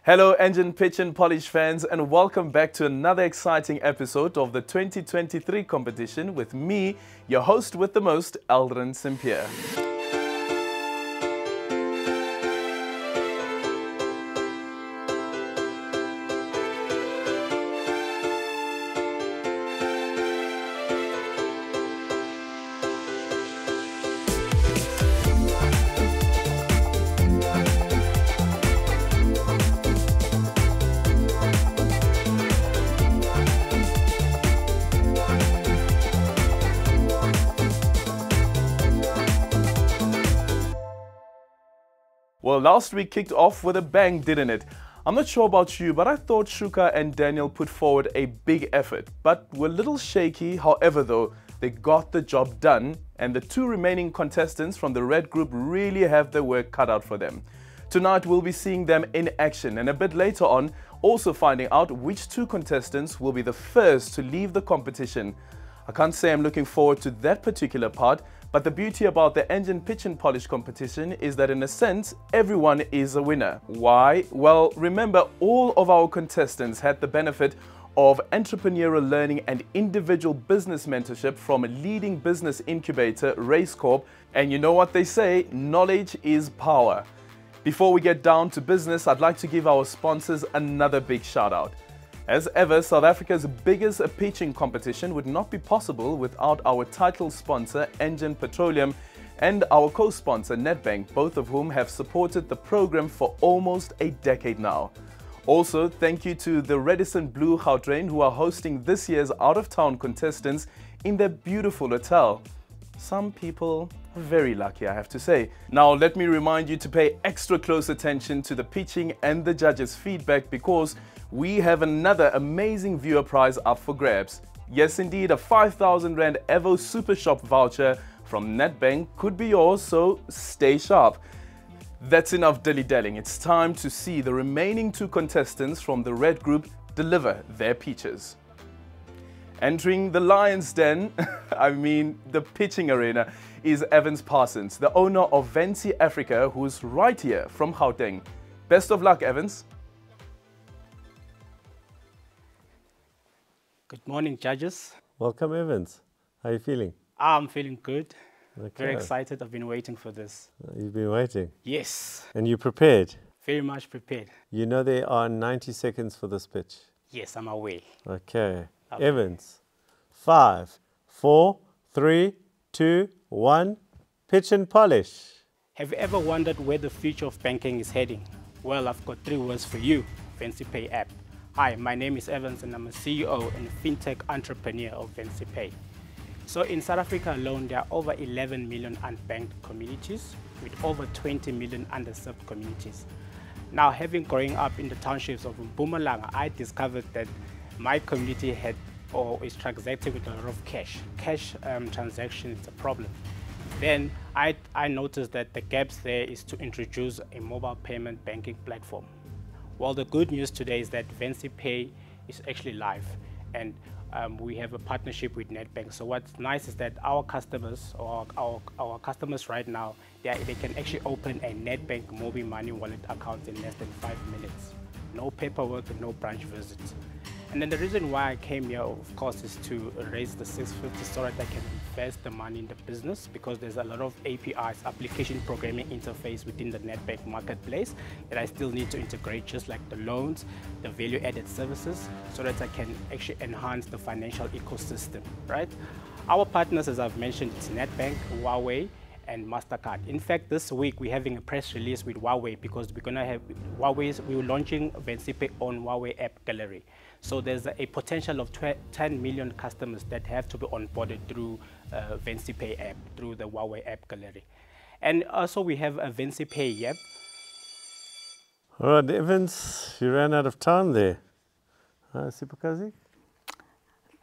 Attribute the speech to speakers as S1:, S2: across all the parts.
S1: Hello Engen Pitch and Polish fans, and welcome back to another exciting episode of the 2023 competition with me, your host with the most, Engen Pitch. Well, last week kicked off with a bang, didn't it? I'm not sure about you, but I thought Shuka and Daniel put forward a big effort, but were a little shaky. However, though, they got the job done, and the two remaining contestants from the red group really have their work cut out for them. Tonight, we'll be seeing them in action, and a bit later on, also finding out which two contestants will be the first to leave the competition. I can't say I'm looking forward to that particular part, but the beauty about the Engen Pitch and Polish competition is that in a sense, everyone is a winner. Why? Well, remember, all of our contestants had the benefit of entrepreneurial learning and individual business mentorship from a leading business incubator, Race Corp. And you know what they say, knowledge is power. Before we get down to business, I'd like to give our sponsors another big shout out. As ever, South Africa's biggest pitching competition would not be possible without our title sponsor, Engen Petroleum, and our co-sponsor, Nedbank, both of whom have supported the program for almost a decade now. Also, thank you to the Radisson Blue Gautrain, who are hosting this year's out-of-town contestants in their beautiful hotel. Some people are very lucky, I have to say. Now, let me remind you to pay extra close attention to the pitching and the judges' feedback, because we have another amazing viewer prize up for grabs. Yes, indeed, a 5,000 Rand Evo Super Shop voucher from Nedbank could be yours, so stay sharp. That's enough dilly-dallying. It's time to see the remaining two contestants from the red group deliver their pitches. Entering the lion's den, the pitching arena, is Evans Parsons, the owner of Vensy Africa, who's right here from Gauteng. Best of luck, Evans.
S2: Good morning, judges.
S3: Welcome, Evans. How are you feeling?
S2: I'm feeling good.
S3: Okay.
S2: Very excited. I've been waiting for this.
S3: You've been waiting?
S2: Yes.
S3: And you prepared?
S2: Very much prepared.
S3: You know there are 90 seconds for this pitch?
S2: Yes, I'm aware.
S3: Okay. Evans, 5, 4, 3, 2, 1, pitch and polish.
S2: Have you ever wondered where the future of banking is heading? Well, I've got 3 words for you. VensyPay app. Hi, my name is Evans and I'm a CEO and fintech entrepreneur of VensyPay. So in South Africa alone, there are over 11 million unbanked communities with over 20 million underserved communities. Now, having growing up in the townships of Mpumalanga, I discovered that my community had or is transacting with a lot of cash. Cash transaction is a problem. Then I noticed that the gaps there is to introduce a mobile payment banking platform. Well, the good news today is that VensyPay is actually live, and we have a partnership with Nedbank. So what's nice is that our customers, or our customers right now, they can actually open a Nedbank mobile money wallet account in less than 5 minutes. No paperwork and no branch visits. And then the reason why I came here, of course, is to raise the 650 so that I can invest the money in the business, because there's a lot of APIs, application programming interface within the Nedbank marketplace that I still need to integrate, just like the loans, the value-added services, so that I can actually enhance the financial ecosystem, right? Our partners, as I've mentioned, it's Nedbank, Huawei, and MasterCard. In fact, this week we're having a press release with Huawei, because we're launching VensyPay on Huawei app gallery. So there's a potential of 10 million customers that have to be onboarded through VensyPay app, through the Huawei app gallery. And also we have a VensyPay app.
S3: All right, Evans, you ran out of time there. Sipakazi?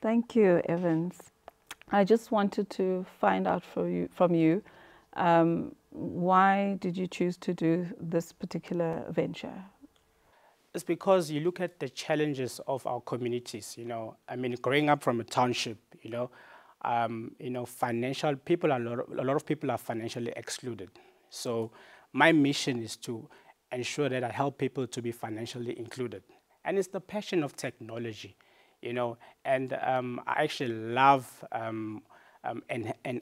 S4: Thank you, Evans. I just wanted to find out from you, why did you choose to do this particular venture?
S2: It's because you look at the challenges of our communities. Growing up from a township, financial people, a lot of people are financially excluded. So my mission is to ensure that I help people to be financially included. And it's the passion of technology, you know, and I actually love and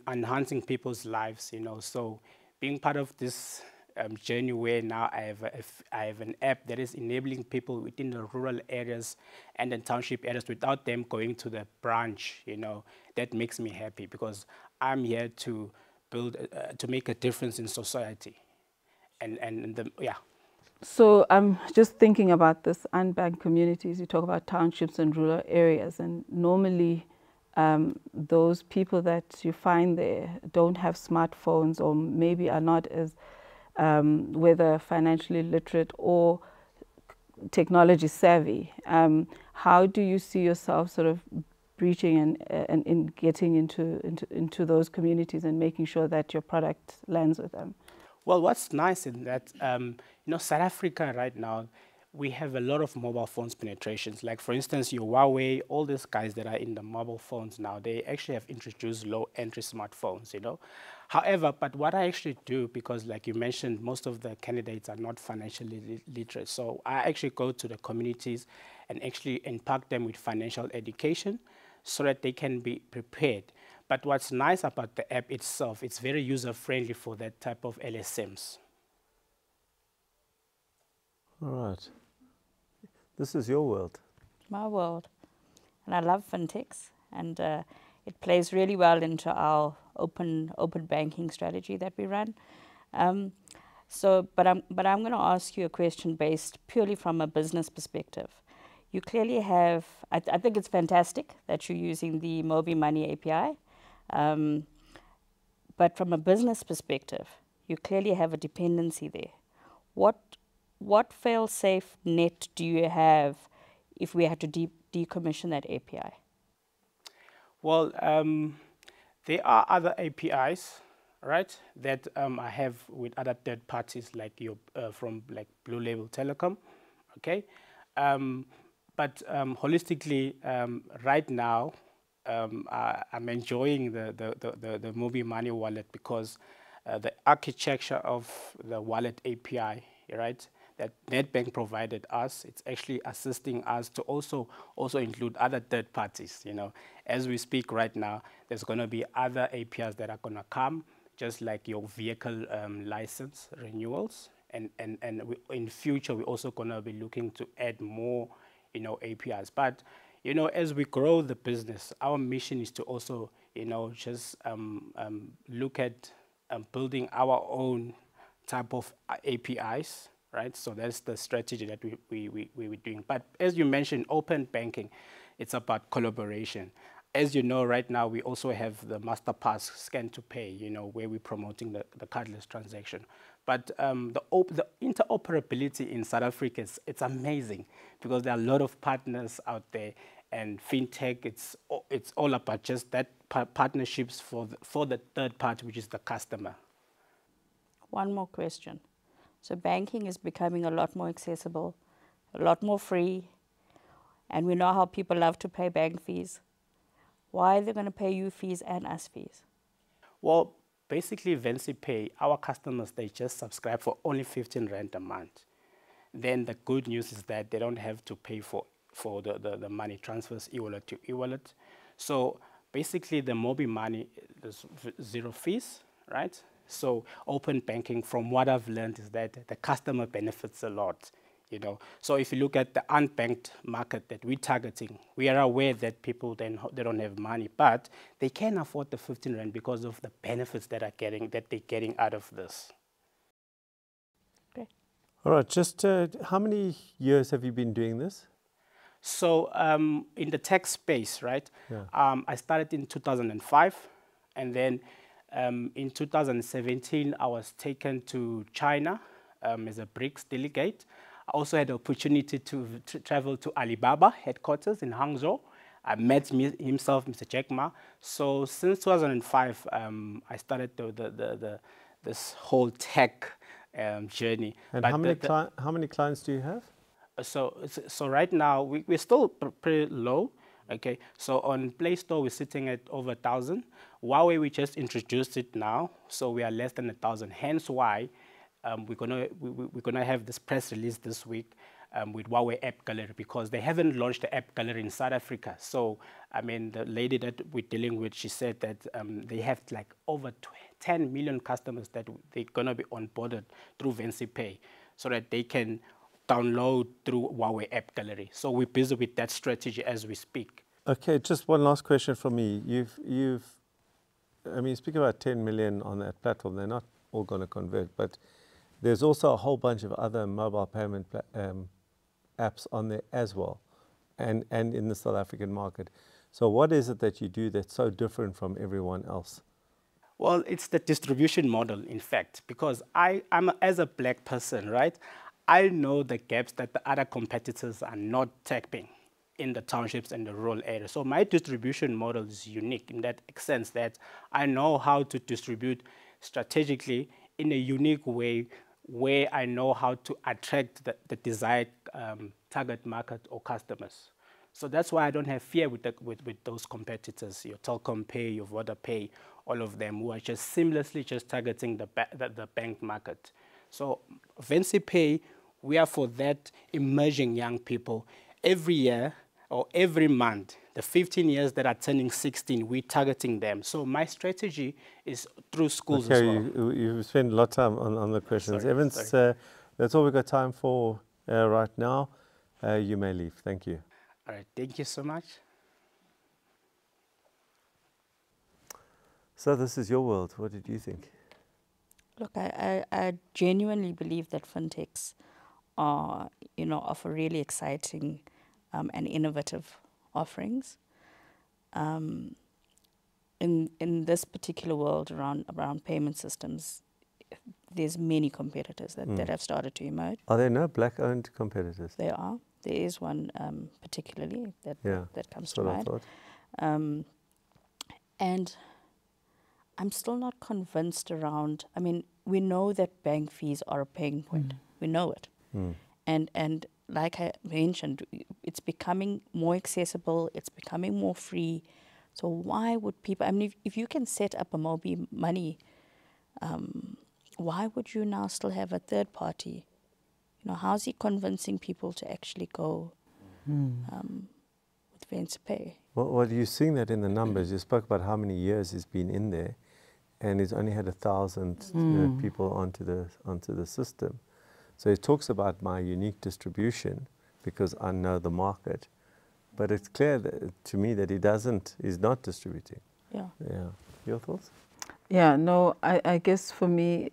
S2: enhancing people's lives, you know. So being part of this journey where now I have an app that is enabling people within the rural areas and the township areas without them going to the branch, you know, that makes me happy because I'm here to build, to make a difference in society. Yeah.
S4: So I'm just thinking about this unbanked communities. You talk about townships and rural areas, and normally those people that you find there don't have smartphones or maybe are not as whether financially literate or technology savvy. How do you see yourself sort of breaching and in getting into those communities and making sure that your product lands with them?
S2: Well, what's nice in that, you know, South Africa right now, we have a lot of mobile phones penetrations. Like, for instance, your Huawei, all these guys that are in the mobile phones now, they actually have introduced low-entry smartphones, you know. However, but what I actually do, because like you mentioned, most of the candidates are not financially literate. So I actually go to the communities and actually impact them with financial education so that they can be prepared. But what's nice about the app itself, it's very user-friendly for that type of LSMs.
S3: All right. This is your world.
S5: My world. And I love fintechs, and it plays really well into our open banking strategy that we run. But I'm going to ask you a question based purely from a business perspective. You clearly have, I think it's fantastic that you're using the Mobi Money API. But from a business perspective, you clearly have a dependency there. What fail-safe net do you have if we had to decommission that API?
S2: Well, there are other APIs, right, that I have with other third parties like from like Blue Label Telecom, okay? But holistically, right now, I'm enjoying the Mobi Money wallet because the architecture of the wallet API, right, that NetBank provided us, it's actually assisting us to also include other third parties, you know. As we speak right now, there's going to be other APIs that are going to come, just like your vehicle license renewals. And in future, we're also going to be looking to add more, you know, APIs. But, you know, as we grow the business, our mission is to also, you know, just look at building our own type of APIs, right? So that's the strategy that we're doing. But as you mentioned, open banking, it's about collaboration. As you know, right now, we also have the MasterPass Scan to Pay, you know, where we're promoting the cardless transaction. But the interoperability in South Africa, it's amazing because there are a lot of partners out there, and fintech, it's all about just that partnerships for the third party, which is the customer.
S5: One more question. So banking is becoming a lot more accessible, a lot more free, and we know how people love to pay bank fees. Why are they going to pay you fees and us fees?
S2: Well, basically, VensyPay, our customers, they just subscribe for only 15 Rand a month. Then the good news is that they don't have to pay for the money transfers e-wallet to e-wallet. So basically, the Mobi Money, there's zero fees, right? So open banking, from what I've learned, is that the customer benefits a lot, you know. So if you look at the unbanked market that we're targeting, we are aware that people they don't have money, but they can afford the 15 Rand because of the benefits that they're getting out of this.
S5: Okay.
S3: All right, just how many years have you been doing this?
S2: So in the tech space, right,
S3: Yeah.
S2: I started in 2005, and then in 2017, I was taken to China as a BRICS delegate. I also had the opportunity to travel to Alibaba headquarters in Hangzhou. I met himself, Mr. Jack Ma. So since 2005, I started this whole tech journey.
S3: And
S2: but
S3: how many clients do you have?
S2: So right now, we're still pretty low. Okay, so on Play Store, we're sitting at over 1,000. Huawei, we just introduced it now, so we are less than 1,000. Hence why we're gonna have this press release this week with Huawei App Gallery, because they haven't launched the App Gallery in South Africa. So, I mean, the lady that we're dealing with, she said that they have like over 10 million customers that they're gonna be onboarded through VensyPay, so that they can download through Huawei App Gallery. So we're busy with that strategy as we speak.
S3: Okay, just one last question from me. You speak about 10 million on that platform. They're not all going to convert, but there's also a whole bunch of other mobile payment apps on there as well, and in the South African market. So what is it that you do that's so different from everyone else?
S2: Well, it's the distribution model, in fact, because I'm as a black person, right? I know the gaps that the other competitors are not tapping in the townships and the rural areas. So my distribution model is unique in that sense that I know how to distribute strategically in a unique way, where I know how to attract the desired target market or customers. So that's why I don't have fear with those competitors, your Telkom Pay, your VodaPay, all of them who are just seamlessly just targeting the bank market. So VensyPay, we are for that emerging young people. Every year or every month, the 15 years that are turning 16, we're targeting them. So my strategy is through schools as well.
S3: You spend a lot of time on the questions.
S2: Sorry,
S3: Evans, that's all we've got time for right now. You may leave. Thank you.
S2: All right, thank you so much.
S3: So this is your world. What did you think?
S5: Look, I genuinely believe that fintechs are, offer really exciting and innovative offerings. In this particular world around payment systems, there's many competitors that have started to emerge.
S3: Are there no black-owned competitors?
S5: There are. There is one particularly that comes to mind. And I'm still not convinced around, we know that bank fees are a pain point. We know it. And like I mentioned, it's becoming more accessible, it's becoming more free. So why would people, if you can set up a mobile money, why would you now still have a third party? How's he convincing people to actually go with VensyPay?
S3: Well, you're seeing that in the numbers. You spoke about how many years he's been in there, and he's only had 1,000 people onto the system. So he talks about my unique distribution because I know the market, but it's clear to me that he's not distributing. Yeah. Your thoughts?
S4: Yeah, no, I guess for me,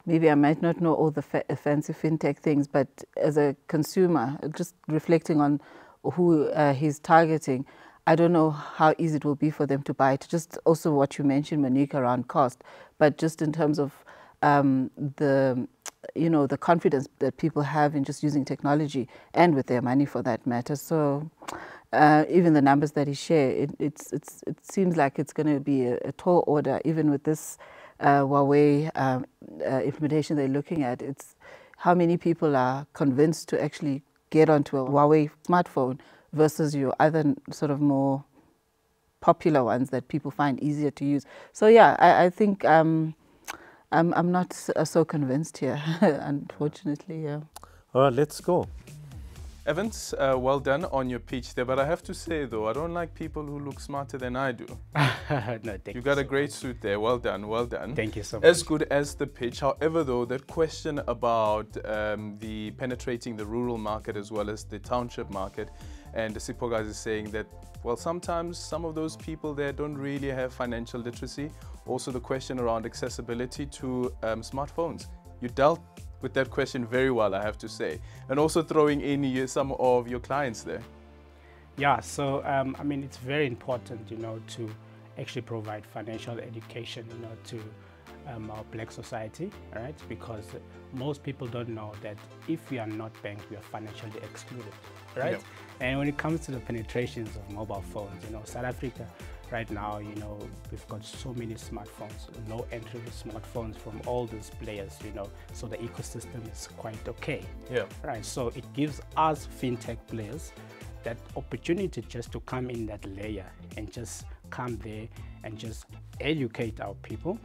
S4: maybe I might not know all the fancy fintech things, but as a consumer, just reflecting on who he's targeting, I don't know how easy it will be for them to buy it. Just also what you mentioned, Monique, around cost, but just in terms of the confidence that people have in just using technology and with their money for that matter. So even the numbers that he shared, it seems like it's going to be a tall order, even with this Huawei implementation they're looking at. It's how many people are convinced to actually get onto a Huawei smartphone versus your other sort of more popular ones that people find easier to use. So yeah, I think I'm not so convinced here, unfortunately. Yeah.
S3: All right, let's go.
S1: Evans, well done on your pitch there, but I have to say though, I don't like people who look smarter than I do.
S2: No, thank you.
S1: You got a great suit there. Well done, well done.
S2: Thank you so much.
S1: As good as the pitch. However though, that question about the penetrating the rural market as well as the township market, and the Sipho guys is saying that, well, sometimes some of those people there don't really have financial literacy. Also the question around accessibility to smartphones. You dealt with that question very well, I have to say. And also throwing in some of your clients there.
S2: Yeah, so it's very important, to actually provide financial education, to our black society, right? Because most people don't know that if we are not banked, we are financially excluded, right? Yep. And when it comes to the penetrations of mobile phones, South Africa right now, we've got so many smartphones, low entry smartphones from all these players, so the ecosystem is quite okay. Yeah. Right. So it gives us fintech players that opportunity just to come in that layer and just come there and just educate our people.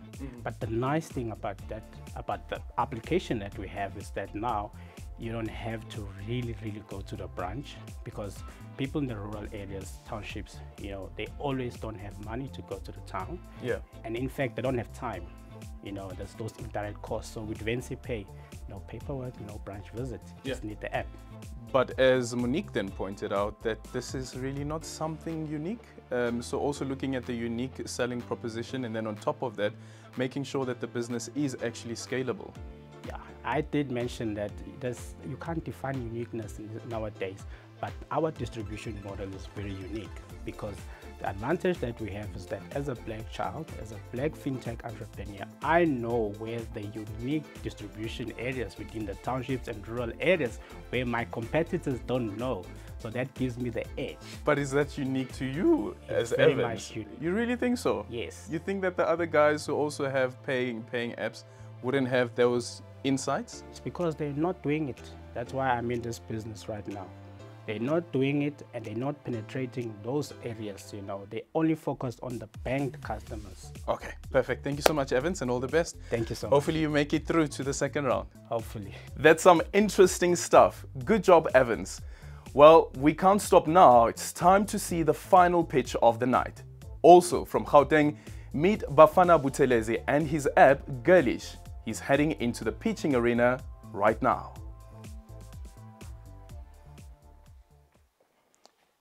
S2: But the nice thing about that, about the application that we have, is that now you don't have to really go to the branch, because people in the rural areas, townships, you know, they always don't have money to go to the town.
S1: Yeah.
S2: And in fact, they don't have time. You know, there's those indirect costs. So with VensyPay, no paperwork, no branch visit, you just need the app.
S1: But as Monique then pointed out, that this is really not something unique. So also looking at the unique selling proposition, and then on top of that, making sure that the business is actually scalable.
S2: Yeah, I did mention that you can't define uniqueness nowadays, but our distribution model is very unique, because the advantage that we have is that as a black child, as a black fintech entrepreneur, I know where the unique distribution areas within the townships and rural areas where my competitors don't know. So that gives me the edge.
S1: But is that unique to you as
S2: very
S1: Evans?
S2: much unique.
S1: You really think so?
S2: Yes.
S1: You think that the other guys who also have paying apps wouldn't have those insights?
S2: It's because they're not doing it. That's why I'm in this business right now. They're not doing it, and they're not penetrating those areas, you know. They only focused on the banked customers.
S1: Okay, perfect. Thank you so much, Evans, and all the best.
S2: Thank you so much.
S1: Hopefully you make it through to the second round.
S2: Hopefully.
S1: That's some interesting stuff. Good job, Evans. Well, we can't stop now. It's time to see the final pitch of the night. Also from Gauteng, meet Bafana Buthelezi and his app, Gurlish. He's heading into the pitching arena right now.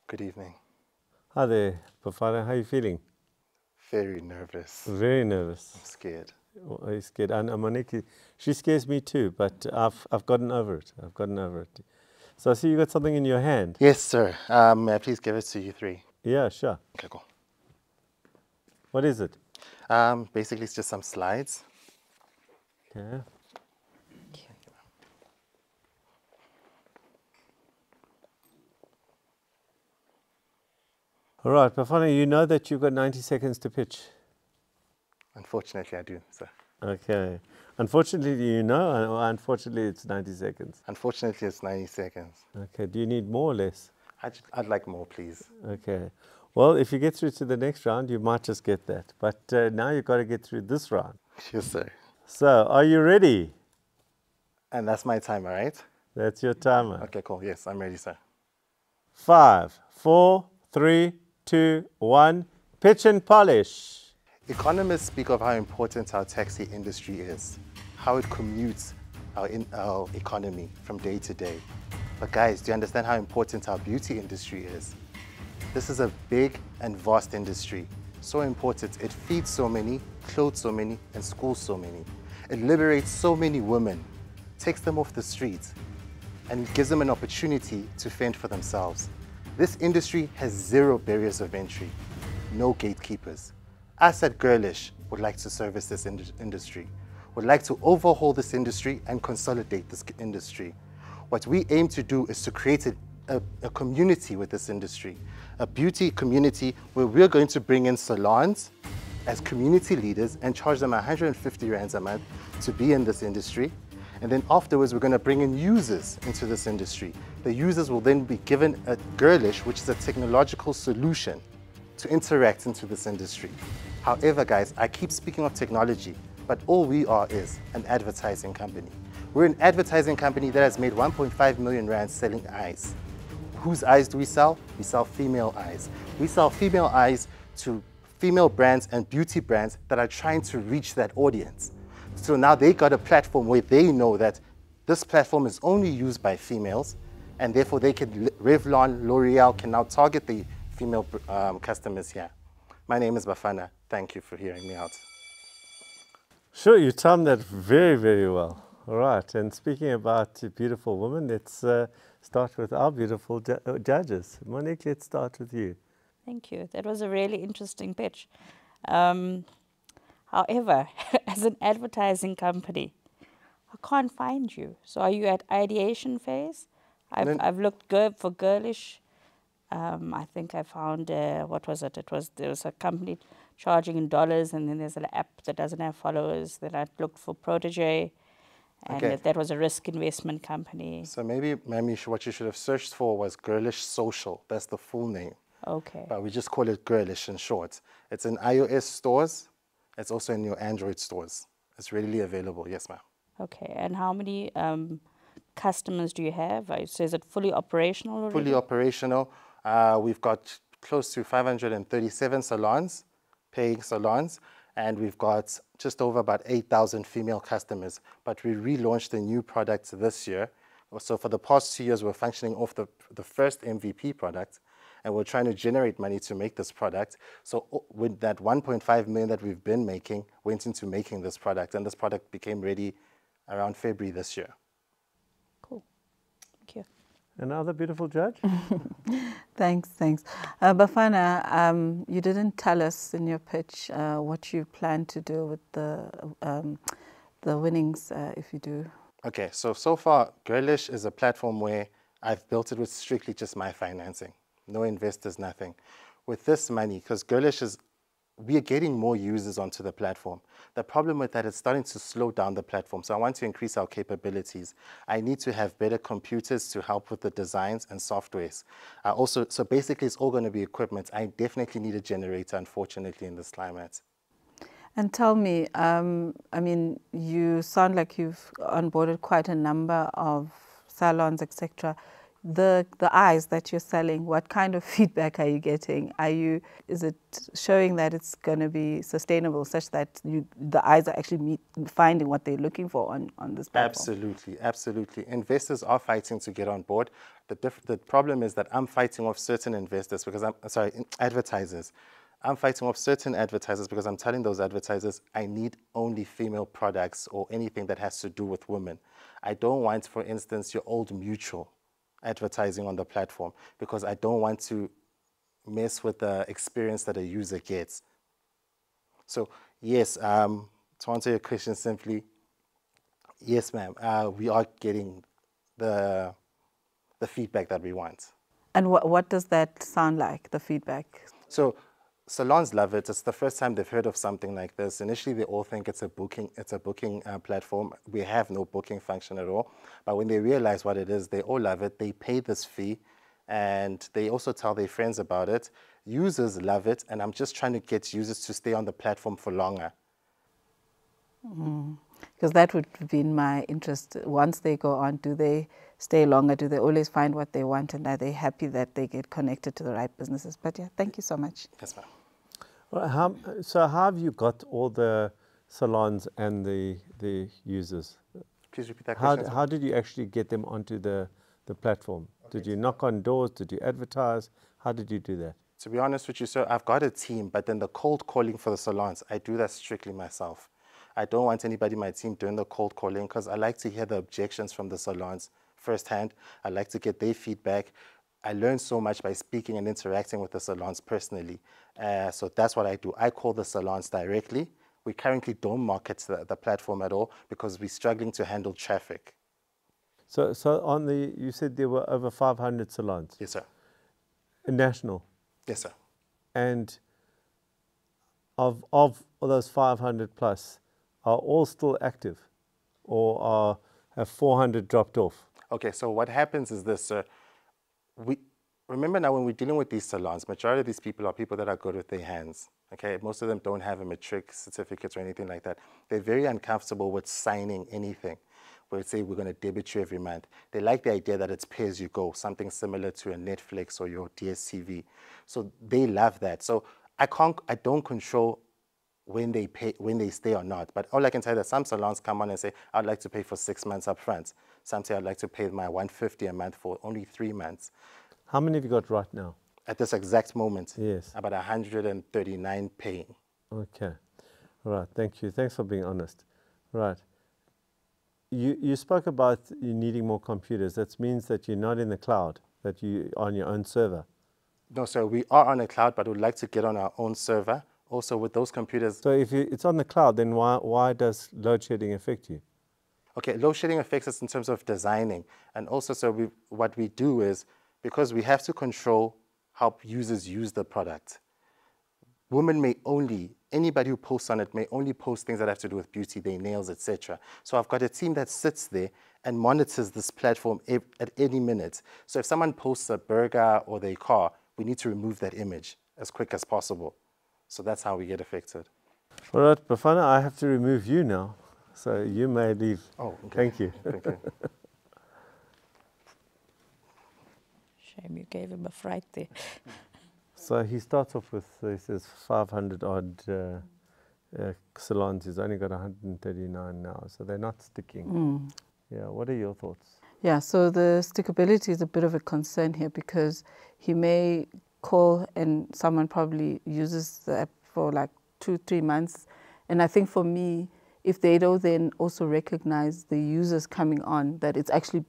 S6: Good evening.
S3: Hi there, Bafana. How are you feeling?
S6: Very nervous.
S3: Very nervous.
S6: I'm scared.
S3: Are you scared? And Monique, she scares me too, but I've gotten over it. I've gotten over it. So I see you got something in your hand.
S6: Yes, sir. May I please give it to you three?
S3: Yeah, sure.
S6: Okay, cool.
S3: What is it?
S6: Basically, it's just some slides.
S3: Okay. All right, Bafana, you know that you've got 90 seconds to pitch.
S6: Unfortunately, I do, sir.
S3: Okay. Unfortunately, you know, or unfortunately, it's 90 seconds.
S6: Unfortunately, it's 90 seconds.
S3: Okay. Do you need more or less?
S6: I'd like more, please.
S3: Okay. Well, if you get through to the next round, you might just get that. But now you've got to get through this round.
S6: Yes, sir.
S3: So, are you ready?
S6: And that's my timer, right?
S3: That's your timer.
S6: Okay, cool. Yes, I'm ready, sir.
S3: 5, 4, 3, 2, 1. Pitch and polish.
S6: Economists speak of how important our taxi industry is, how it commutes our economy from day to day. But guys, do you understand how important our beauty industry is? This is a big and vast industry. So important, it feeds so many, clothes so many, and schools so many. It liberates so many women, takes them off the streets, and gives them an opportunity to fend for themselves. This industry has zero barriers of entry, no gatekeepers. Us at Gurlish would like to service this industry, would like to overhaul this industry and consolidate this industry. What we aim to do is to create a community with this industry, a beauty community where we're going to bring in salons as community leaders and charge them 150 rands a month to be in this industry. And then afterwards, we're going to bring in users into this industry. The users will then be given a Gurlish, which is a technological solution to interact into this industry. However, guys, I keep speaking of technology, but all we are is an advertising company. We're an advertising company that has made 1.5 million rands selling eyes. Whose eyes do we sell? We sell female eyes. We sell female eyes to female brands and beauty brands that are trying to reach that audience. So now they got a platform where they know that this platform is only used by females, and therefore they can, Revlon, L'Oreal can now target the female customers here. My name is Bafana. Thank you for hearing me out.
S3: Sure, you timed that very, very well. All right, and speaking about beautiful women, let's start with our beautiful judges. Monique, let's start with you.
S5: Thank you. That was a really interesting pitch. However, as an advertising company, I can't find you. So are you at ideation phase? I've looked good for Gurlish. I think I found, what was it? There was a company charging in dollars, and then there's an app that doesn't have followers. Then I looked for Protege, and that was a risk investment company.
S6: So maybe what you should have searched for was Gurlish Social. That's the full name.
S5: Okay.
S6: But we just call it Gurlish in short. It's in iOS stores. It's also in your Android stores. It's readily available. Yes, ma'am.
S5: Okay. And how many customers do you have? So is it fully operational already?
S6: Fully operational. We've got close to 537 salons, paying salons, and we've got just over about 8,000 female customers. But we relaunched a new product this year. So for the past 2 years, we're functioning off the first MVP product, and we're trying to generate money to make this product. So with that 1.5 million that we've been making, went into making this product, and this product became ready around February this year.
S5: Cool. Thank you.
S3: Another beautiful judge?
S4: Thanks. Bafana, you didn't tell us in your pitch what you plan to do with the winnings, if you do.
S6: Okay, so far, Gurlish is a platform where I've built it with strictly just my financing. No investors, nothing. With this money, because Gurlish is, we are getting more users onto the platform. The problem with that is starting to slow down the platform. So I want to increase our capabilities. I need to have better computers to help with the designs and softwares. So basically it's all going to be equipment. I definitely need a generator, unfortunately, in this climate.
S4: And tell me, I mean, you sound like you've onboarded quite a number of salons, etc. The eyes that you're selling, what kind of feedback are you getting? Is it showing that it's going to be sustainable, such that the eyes are actually finding what they're looking for on this platform?
S6: Absolutely. Investors are fighting to get on board. The problem is that I'm fighting off certain investors because advertisers. I'm fighting off certain advertisers because I'm telling those advertisers I need only female products or anything that has to do with women. I don't want, for instance, your old mutual advertising on the platform because I don't want to mess with the experience that a user gets. So yes, to answer your question simply, yes, ma'am, we are getting the feedback that we want.
S4: And what does that sound like, the feedback?
S6: So salons love it. It's the first time they've heard of something like this. Initially, they all think it's a booking platform. We have no booking function at all. But when they realize what it is, they all love it. They pay this fee, and they also tell their friends about it. Users love it, and I'm just trying to get users to stay on the platform for longer.
S4: Because that would be in my interest. Once they go on, do they stay longer? Do they always find what they want? And are they happy that they get connected to the right businesses? But yeah, thank you so much.
S6: Yes, ma'am.
S3: Well, so how have you got all the salons and the users?
S6: Please repeat that question.
S3: How did you actually get them onto the platform? Okay. Did you knock on doors? Did you advertise? How did you do that?
S6: To be honest with you, sir, I've got a team, but then the cold calling for the salons, I do that strictly myself. I don't want anybody in my team doing the cold calling because I like to hear the objections from the salons firsthand. I like to get their feedback. I learn so much by speaking and interacting with the salons personally. So that's what I do. I call the salons directly. We currently don't market the platform at all because we're struggling to handle traffic.
S3: So you said there were over 500 salons?
S6: Yes, sir.
S3: National?
S6: Yes, sir.
S3: And of those 500 plus, are all still active, or have 400 dropped off?
S6: Okay, so what happens is this, sir. Remember now when we're dealing with these salons, majority of these people are people that are good with their hands. Okay, most of them don't have a matric certificate or anything like that. They're very uncomfortable with signing anything. We'll say we're going to debit you every month. They like the idea that it's pay as you go, something similar to a Netflix or your DSTV. So they love that. So I don't control when they pay, when they stay or not. But all I can tell you that some salons come on and say, I'd like to pay for 6 months up front. Some say I'd like to pay my $150 a month for only 3 months.
S3: How many have you got right now?
S6: At this exact moment,
S3: yes,
S6: about 139 paying.
S3: Okay, all right, thank you. Thanks for being honest. Right. You spoke about you needing more computers. That means that you're not in the cloud, that you're on your own server.
S6: No, sir, we are on the cloud, but we'd like to get on our own server. Also with those computers.
S3: So if it's on the cloud, then why does load shedding affect you?
S6: Okay, load shedding affects us in terms of designing. And also, so what we do is, because we have to control how users use the product, anybody who posts on it may only post things that have to do with beauty, their nails, etc. So I've got a team that sits there and monitors this platform at any minute. So if someone posts a burger or their car, we need to remove that image as quick as possible. So that's how we get affected.
S3: All right, Bafana, I have to remove you now. So you may leave.
S6: Oh, okay.
S3: Thank you.
S6: Thank you.
S5: Shame you gave him a fright there.
S3: So he starts off with, he says 500 odd salons. He's only got 139 now, so they're not sticking. Yeah, what are your thoughts?
S4: Yeah, so the stickability is a bit of a concern here because he may call and someone probably uses the app for like 2-3 months. And I think for me, if they don't then also recognize the users coming on, that it's actually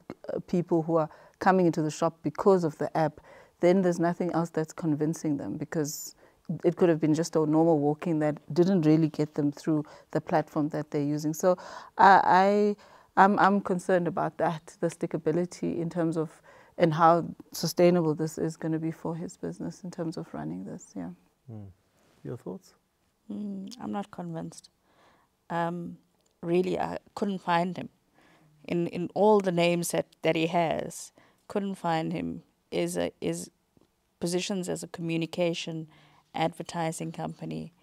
S4: people who are coming into the shop because of the app, then there's nothing else that's convincing them, because it could have been just a normal walk-in that didn't really get them through the platform that they're using. So I'm concerned about that, the stickability in terms of, and how sustainable this is going to be for his business in terms of running this, yeah.
S3: Your thoughts?
S5: I'm not convinced. Really, I couldn't find him. In all the names that he has, couldn't find him. Is positions as a communication, advertising company,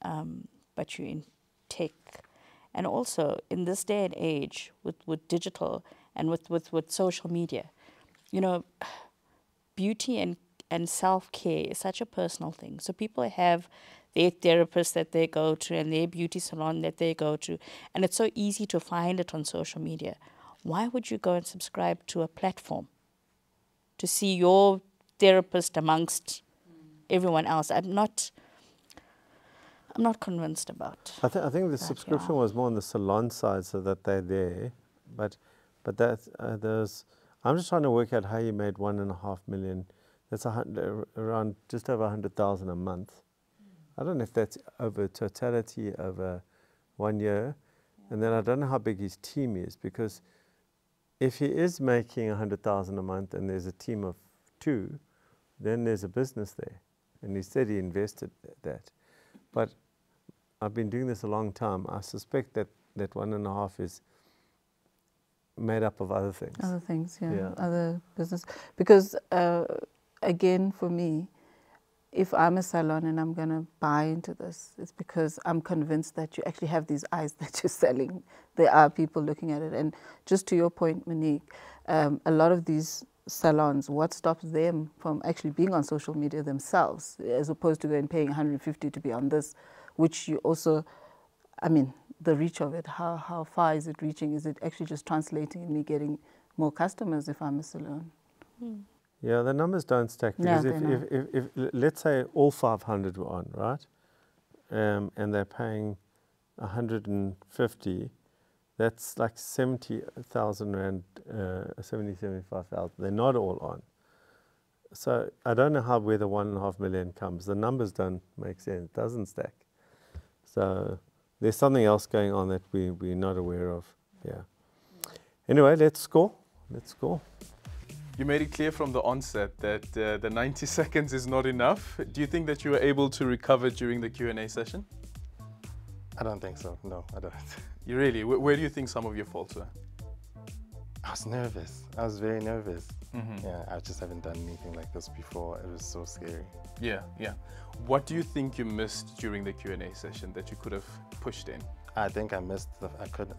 S5: but you're in tech. And also, in this day and age, with digital and with social media, you know, beauty and self-care is such a personal thing. So people have their therapist that they go to and their beauty salon that they go to, and it's so easy to find it on social media. Why would you go and subscribe to a platform to see your therapist amongst everyone else? I'm not convinced about.
S3: I think the subscription was more on the salon side, so that they're there, but that there's. I'm just trying to work out how you made 1.5 million. That's around just over 100,000 a month. I don't know if that's over totality over 1 year, and then I don't know how big his team is, because if he is making 100,000 a month and there's a team of 2, then there's a business there. And he said he invested that. But I've been doing this a long time. I suspect that 1.5 is made up of other things.
S4: Other things, yeah. Other business. Because, again, for me, if I'm a salon and I'm going to buy into this, it's because I'm convinced that you actually have these eyes that you're selling. There are people looking at it. And just to your point, Monique, a lot of these salons, what stops them from actually being on social media themselves, as opposed to going paying 150 to be on this, which you also, I mean, the reach of it, how far is it reaching? Is it actually just translating in me getting more customers if I'm a salon?
S3: Yeah, the numbers don't stack, because if let's say all 500 were on, right, and they're paying 150, that's like 70,000 rand, 75,000. They're not all on. So I don't know where the 1.5 million comes. The numbers don't make sense. It doesn't stack. So there's something else going on that we're not aware of. Yeah. Anyway, let's score.
S1: You made it clear from the onset that the 90 seconds is not enough. Do you think that you were able to recover during the Q&A session?
S6: I don't think so. No, I don't.
S1: You really? Where do you think some of your faults were?
S6: I was nervous. I was very nervous. Yeah, I just haven't done anything like this before. It was so scary.
S1: Yeah. What do you think you missed during the Q&A session that you could have pushed in?
S6: I think I missed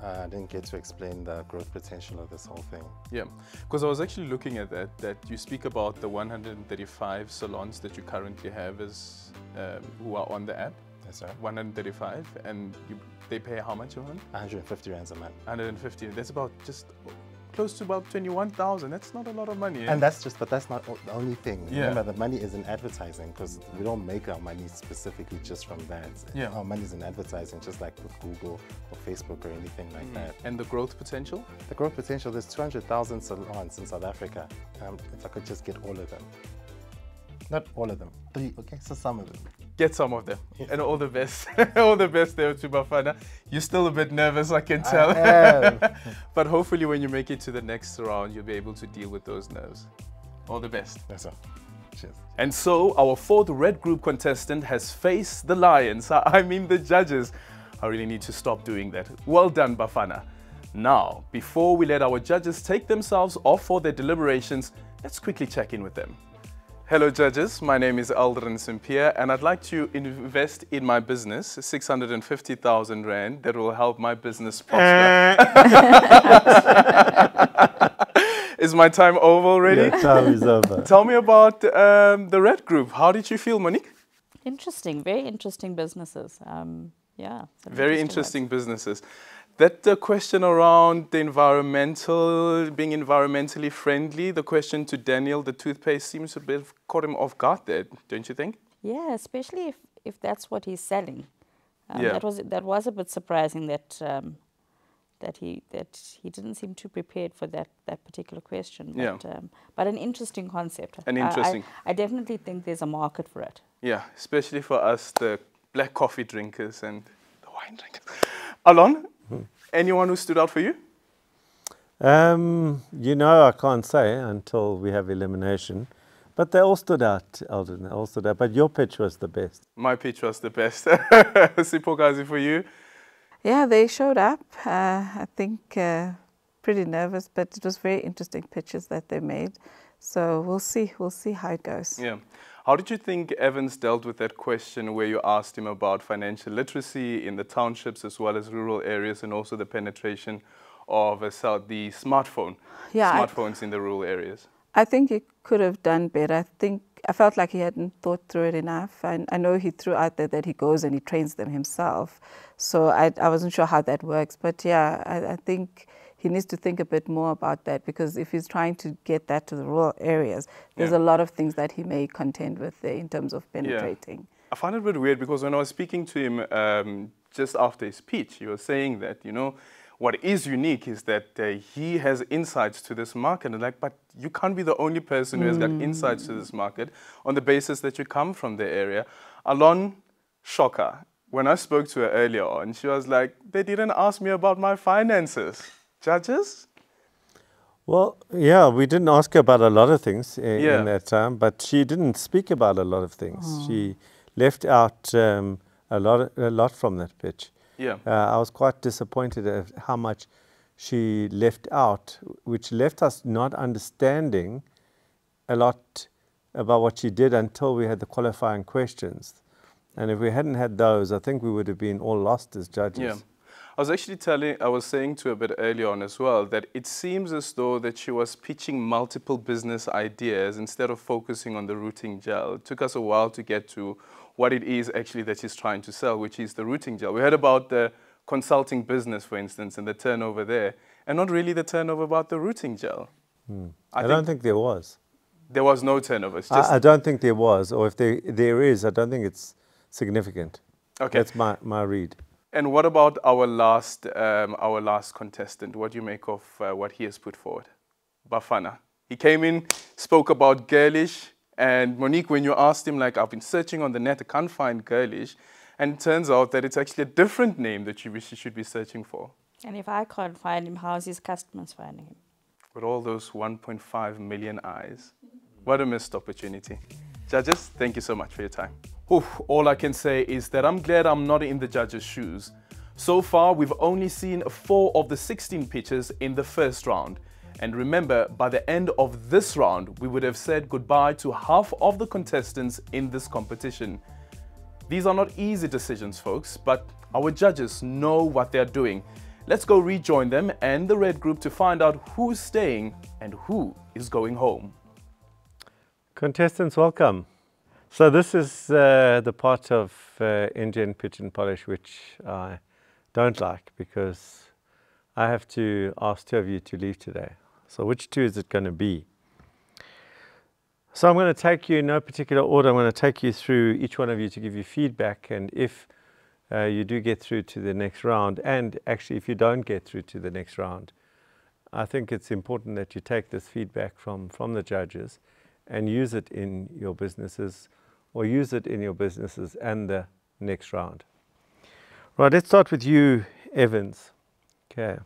S6: I didn't get to explain the growth potential of this whole thing.
S1: Yeah, because I was actually looking at that you speak about the 135 salons that you currently have as who are on the app.
S6: That's right.
S1: 135, and they pay how much a month?
S6: 150 rands a month.
S1: 150. That's about just close to about 21,000. That's not a lot of money.
S6: And that's not the only thing.
S1: Yeah.
S6: Remember, the money is in advertising, because we don't make our money specifically just from that.
S1: Yeah.
S6: Our money is in advertising, just like with Google or Facebook or anything like that.
S1: And the growth potential?
S6: The growth potential, there's 200,000 salons in South Africa. If I could just get all of them. Not all of them. 3, okay, so some of them.
S1: Get some of them. And all the best. All the best there to Bafana. You're still a bit nervous, I can tell.
S6: I am.
S1: But hopefully when you make it to the next round, you'll be able to deal with those nerves. All the best.
S6: That's all. Cheers.
S1: And so our 4th red group contestant has faced the lions. I mean the judges. I really need to stop doing that. Well done, Bafana. Now, before we let our judges take themselves off for their deliberations, let's quickly check in with them. Hello judges, my name is Aldrin St-Pierre and I'd like to invest in my business 650,000 Rand that will help my business prosper. Is my time over already?
S3: Your time is over.
S1: Tell me about the Red Group. How did you feel, Monique?
S5: Interesting, very interesting businesses. Yeah. some
S1: Very
S5: ones.
S1: interesting businesses. That question around the environmental, being environmentally friendly, the question to Daniel, the toothpaste seems a bit caught him off guard there, don't you think?
S5: Yeah, especially if that's what he's selling.
S1: Yeah.
S5: That was a bit surprising that that he didn't seem too prepared for that particular question. But,
S1: Yeah.
S5: But an interesting concept.
S1: An interesting.
S5: I definitely think there's a market for it.
S1: Yeah, especially for us, the black coffee drinkers and the wine drinkers. Alon, anyone who stood out for you?
S3: You know, I can't say until we have elimination. But they all stood out, Eldon. They all stood out. But your pitch was the best.
S1: My pitch was the best. Sipokazi, for you?
S4: Yeah, they showed up. I think pretty nervous, but it was very interesting pitches that they made. So we'll see how it goes.
S1: Yeah. How did you think Evans dealt with that question where you asked him about financial literacy in the townships as well as rural areas and also the penetration of the smartphones in the rural areas?
S4: I think he could have done better. I felt like he hadn't thought through it enough. And I know he threw out there that he goes and he trains them himself. So I wasn't sure how that works. But yeah, I think he needs to think a bit more about that, because if he's trying to get that to the rural areas, there's a lot of things that he may contend with there in terms of penetrating.
S1: Yeah. I find it a bit weird because when I was speaking to him just after his speech, he was saying that, you know, what is unique is that he has insights to this market. And like, but you can't be the only person who has got insights to this market on the basis that you come from the area. Alon, shocker. When I spoke to her earlier on, she was like, they didn't ask me about my finances. Judges?
S3: Well, yeah, we didn't ask her about a lot of things in that time, but she didn't speak about a lot of things. She left out a lot from that pitch.
S1: Yeah.
S3: I was quite disappointed at how much she left out, which left us not understanding a lot about what she did until we had the qualifying questions. And if we hadn't had those, I think we would have been all lost as judges.
S1: Yeah. I was actually saying to her a bit earlier on as well, that it seems as though that she was pitching multiple business ideas instead of focusing on the routing gel. It took us a while to get to what it is actually that she's trying to sell, which is the routing gel. We heard about the consulting business, for instance, and the turnover there, and not really the turnover about the routing gel.
S3: I don't think there was.
S1: There was no turnover. It's just
S3: I don't think there was, or if there is, I don't think it's significant.
S1: Okay.
S3: That's my read.
S1: And what about our last contestant? What do you make of what he has put forward? Bafana. He came in, spoke about Gurlish, and Monique, when you asked him, like, I've been searching on the net, I can't find Gurlish, and it turns out that it's actually a different name that you should be searching for.
S5: And if I can't find him, how's his customers finding him?
S1: With all those 1.5 million eyes. What a missed opportunity. Judges, thank you so much for your time. All I can say is that I'm glad I'm not in the judges' shoes. So far, we've only seen 4 of the 16 pitches in the first round. And remember, by the end of this round, we would have said goodbye to half of the contestants in this competition. These are not easy decisions, folks, but our judges know what they're doing. Let's go rejoin them and the red group to find out who's staying and who is going home.
S3: Contestants, welcome. So this is the part of Engen Pitch Polish which I don't like, because I have to ask 2 of you to leave today. So which 2 is it going to be? So I'm going to take you in no particular order. I'm going to take you through each one of you to give you feedback, and if you do get through to the next round, and actually if you don't get through to the next round, I think it's important that you take this feedback from the judges and use it in your businesses, or use it in your businesses and the next round. Right, let's start with you, Evans. Okay.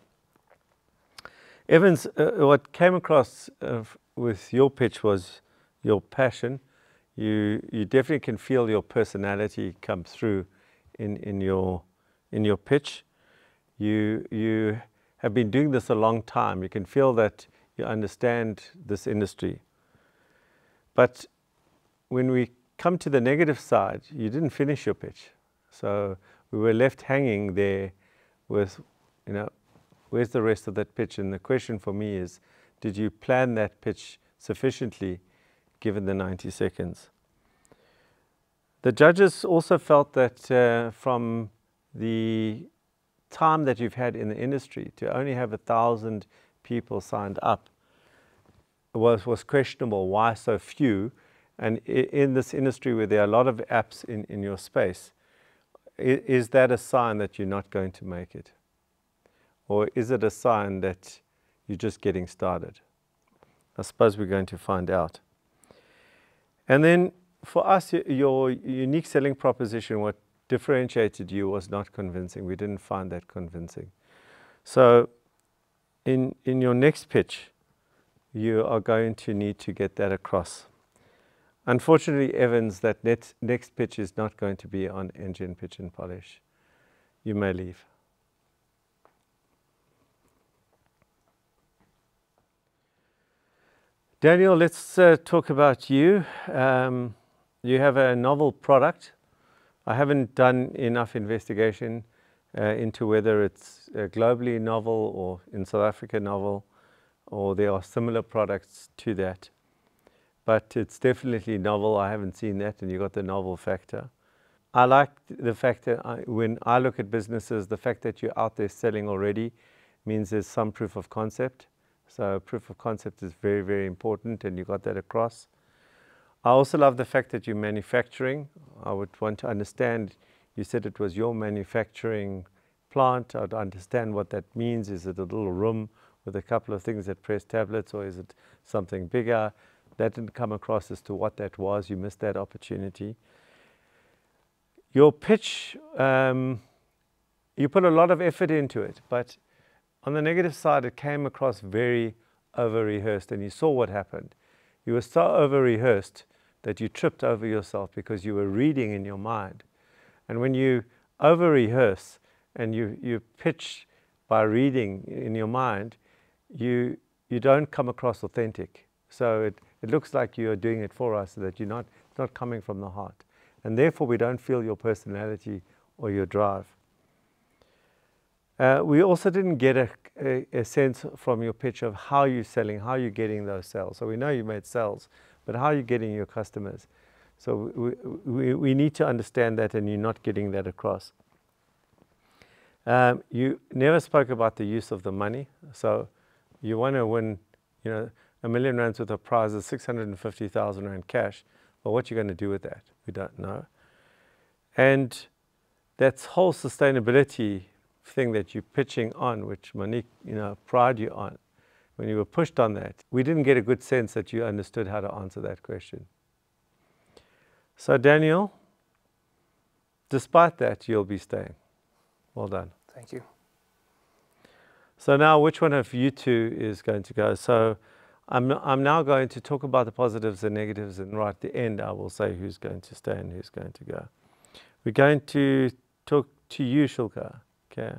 S3: Evans, what came across with your pitch was your passion. You definitely can feel your personality come through in your pitch. You have been doing this a long time. You can feel that you understand this industry. But when we come to the negative side, you didn't finish your pitch. So we were left hanging there with, you know, where's the rest of that pitch? And the question for me is, did you plan that pitch sufficiently given the 90 seconds? The judges also felt that from the time that you've had in the industry to only have 1,000 people signed up was questionable. Why so few? And in this industry where there are a lot of apps in your space, is that a sign that you're not going to make it? Or is it a sign that you're just getting started? I suppose we're going to find out. And then for us, your unique selling proposition, what differentiated you was not convincing. We didn't find that convincing. So in your next pitch, you are going to need to get that across. Unfortunately, Evans, that next pitch is not going to be on Engen Pitch and Polish. You may leave. Daniel, let's talk about you. You have a novel product. I haven't done enough investigation into whether it's globally novel or in South Africa novel, or there are similar products to that. But it's definitely novel. I haven't seen that, and you got the novel factor. I like the fact that when I look at businesses, the fact that you're out there selling already means there's some proof of concept. So proof of concept is very, very important, and you got that across. I also love the fact that you're manufacturing. I would want to understand, you said it was your manufacturing plant. I'd understand what that means. Is it a little room with a couple of things that press tablets, or is it something bigger? That didn't come across as to what that was. You missed that opportunity. Your pitch, you put a lot of effort into it, but on the negative side, it came across very over-rehearsed, and you saw what happened. You were so over-rehearsed that you tripped over yourself because you were reading in your mind. And when you over-rehearse and you pitch by reading in your mind, you don't come across authentic. So it looks like you are doing it for us, so that it's not coming from the heart. And therefore, we don't feel your personality or your drive. We also didn't get a sense from your pitch of how you're selling, how you're getting those sales. So we know you made sales, but how are you getting your customers? So we need to understand that, and you're not getting that across. You never spoke about the use of the money. So you want to win, you know, R1 million worth of prizes, 650,000 Rand cash. Well, what you're going to do with that, we don't know. And that whole sustainability thing that you're pitching on, which Monique, you know, pride you on, when you were pushed on that, we didn't get a good sense that you understood how to answer that question. So Daniel, despite that, you'll be staying. Well done.
S7: Thank you.
S3: So now, which one of you two is going to go? So I'm now going to talk about the positives and negatives, and right at the end, I will say who's going to stay and who's going to go. We're going to talk to you, Shulka. Okay.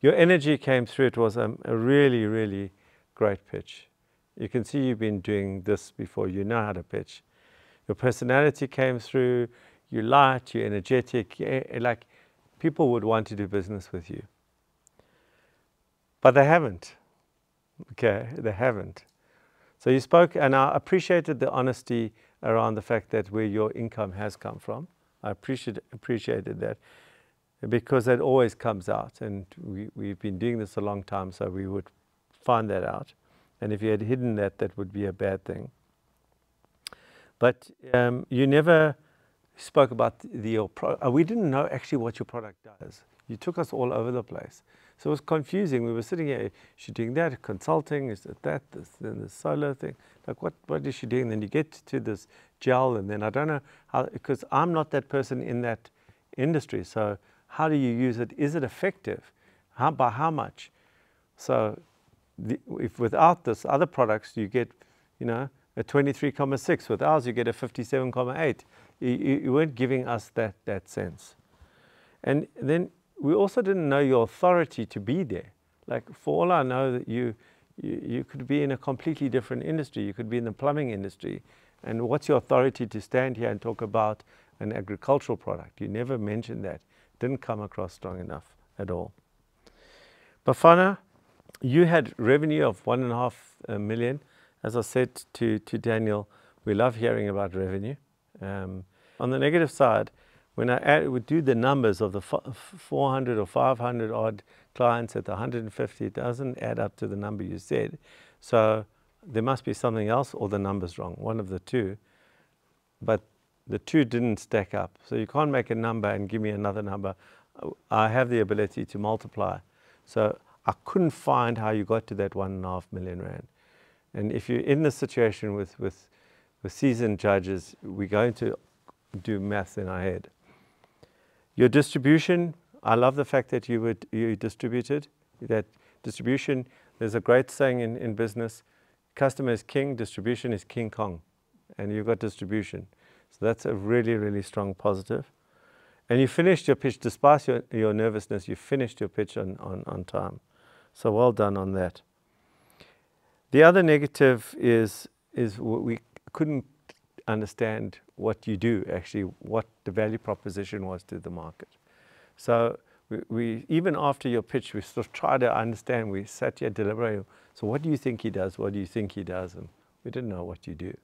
S3: Your energy came through. It was a really, really great pitch. You can see you've been doing this before. You know how to pitch. Your personality came through. You're light, you're energetic. Like people would want to do business with you. But they haven't. Okay, they haven't. So you spoke, and I appreciated the honesty around the fact that where your income has come from. I appreciated that, because that always comes out, and we've been doing this a long time, so we would find that out. And if you had hidden that, that would be a bad thing. But you never spoke about we didn't know actually what your product does. You took us all over the place. So it was confusing. We were sitting here, is she doing that, consulting, is it that, then the solar thing? Like what is she doing? Then you get to this gel, and then I don't know how, because I'm not that person in that industry. So how do you use it? Is it effective? By how much? So if without this other products, you get, you know, a 23,6. With ours, you get a 57,8. You weren't giving us that sense. And then we also didn't know your authority to be there. Like for all I know, that you could be in a completely different industry. You could be in the plumbing industry, And what's your authority to stand here and talk about an agricultural product? You never mentioned that. Didn't come across strong enough at all. Bafana, you had revenue of 1.5 million. As I said to Daniel, we love hearing about revenue. On the negative side, when I would do the numbers of the 400 or 500 odd clients at the 150, it doesn't add up to the number you said. So there must be something else or the number's wrong, one of the two. But the two didn't stack up. So you can't make a number and give me another number. I have the ability to multiply. So I couldn't find how you got to that 1.5 million rand. And if you're in this situation with seasoned judges, we're going to do maths in our head. Your distribution, I love the fact that you distributed. That distribution, there's a great saying in business, customer is king, distribution is King Kong. And you've got distribution. So that's a really, really strong positive. And you finished your pitch, despite your nervousness, you finished your pitch on time. So well done on that. The other negative is we couldn't understand what you do, actually, what the value proposition was to the market. So we even after your pitch, we sort of tried to understand. We sat here deliberating. So what do you think he does? What do you think he does? And we didn't know what you do.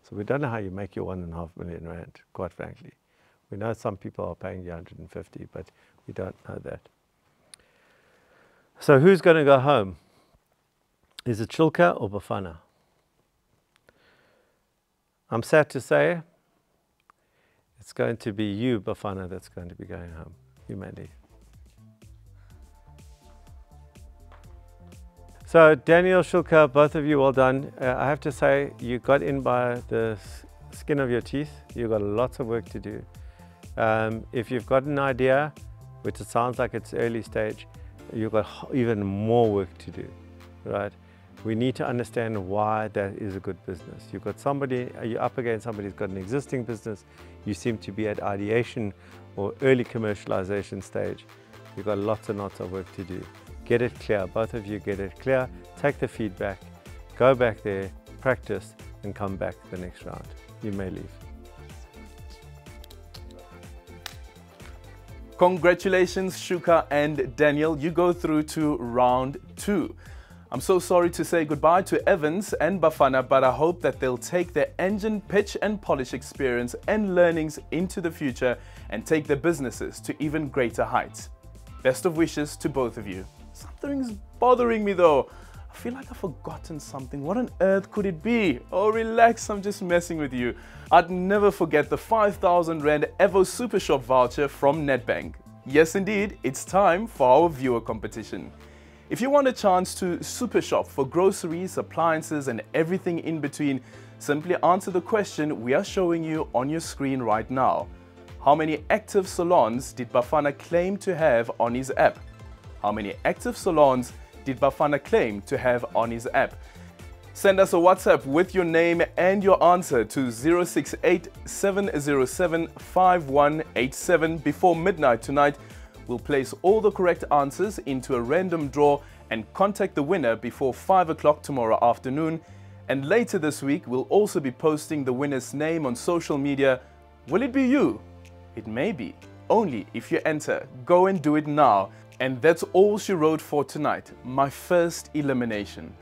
S3: So we don't know how you make your 1.5 million rand, quite frankly. We know some people are paying you 150, but we don't know that. So who's going to go home? Is it Chilka or Bafana? I'm sad to say it's going to be you, Bafana, that's going to be going home. You may leave. So Daniel, Chilka, both of you, well done. I have to say, you got in by the skin of your teeth. You've got lots of work to do. If you've got an idea, which it sounds like it's early stage, you've got even more work to do, right? We need to understand why that is a good business. You've got somebody, you're up against somebody who's got an existing business. You seem to be at ideation or early commercialization stage. You've got lots and lots of work to do. Get it clear, both of you get it clear. Take the feedback, go back there, practice, and come back the next round. You may leave.
S1: Congratulations, Shuka and Daniel. You go through to round 2. I'm so sorry to say goodbye to Evans and Bafana, but I hope that they'll take their Engen Pitch and Polish experience and learnings into the future and take their businesses to even greater heights. Best of wishes to both of you. Something's bothering me though. I feel like I've forgotten something. What on earth could it be? Oh, relax, I'm just messing with you. I'd never forget the 5,000 Rand Evo Super Shop voucher from Nedbank. Yes, indeed, it's time for our viewer competition. If you want a chance to super shop for groceries, appliances and everything in between, simply answer the question we are showing you on your screen right now. How many active salons did Bafana claim to have on his app? How many active salons did Bafana claim to have on his app? Send us a WhatsApp with your name and your answer to 068 707 5187 before midnight tonight. We'll place all the correct answers into a random draw and contact the winner before 5 o'clock tomorrow afternoon. And later this week, we'll also be posting the winner's name on social media. Will it be you? It may be. Only if you enter. Go and do it now. And that's all she wrote for tonight. My first elimination.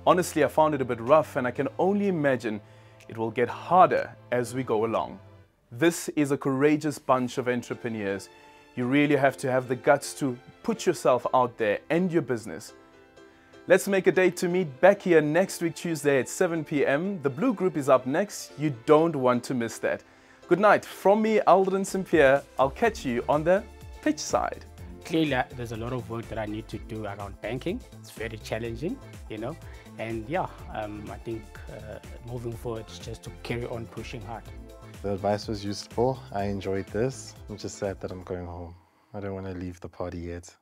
S1: Honestly, I found it a bit rough and I can only imagine it will get harder as we go along. This is a courageous bunch of entrepreneurs. You really have to have the guts to put yourself out there and your business. Let's make a date to meet back here next week, Tuesday at 7 p.m. The Blue Group is up next. You don't want to miss that. Good night from me, Aldrin St. Pierre. I'll catch you on the pitch side.
S2: Clearly, there's a lot of work that I need to do around banking. It's very challenging, you know. And yeah, I think moving forward is just to carry on pushing hard.
S6: The advice was useful. I enjoyed this. I'm just sad that I'm going home. I don't want to leave the party yet.